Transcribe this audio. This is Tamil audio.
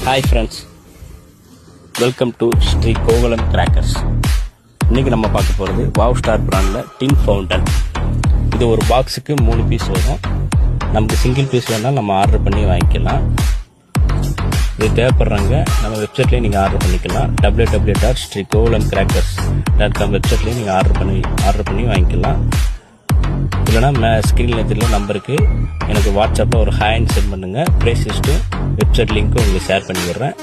Hi friends, welcome to Sri Gokulam crackers. இன்றைக்கி நம்ம பார்க்க போகிறது வாவ் ஸ்டார் பிராண்டில் டின் ஃபவுண்டன். இது ஒரு பாக்ஸுக்கு 3 பீஸ் வரும். நமக்கு சிங்கிள் பீஸ் வேணால் நம்ம ஆர்டர் பண்ணி வாங்கிக்கலாம். இது தேவைப்படுறாங்க நம்ம வெப்சைட்லேயே நீங்கள் ஆர்டர் பண்ணிக்கலாம். www.sreekogulamcrackers.com வெப்சைட்லேயே நீங்கள் ஆர்டர் பண்ணி வாங்கிக்கலாம். இல்லைனா ஸ்க்ரீனில் தெரியல நம்பருக்கு எனக்கு வாட்ஸ்அப்பில் ஒரு ஹாய்ன்னு சென்ட் பண்ணுங்கள். ப்ரைஸ் லிஸ்ட்டும் வெப்சைட் லிங்க்கும் உங்களுக்கு ஷேர் பண்ணி விடுறேன்.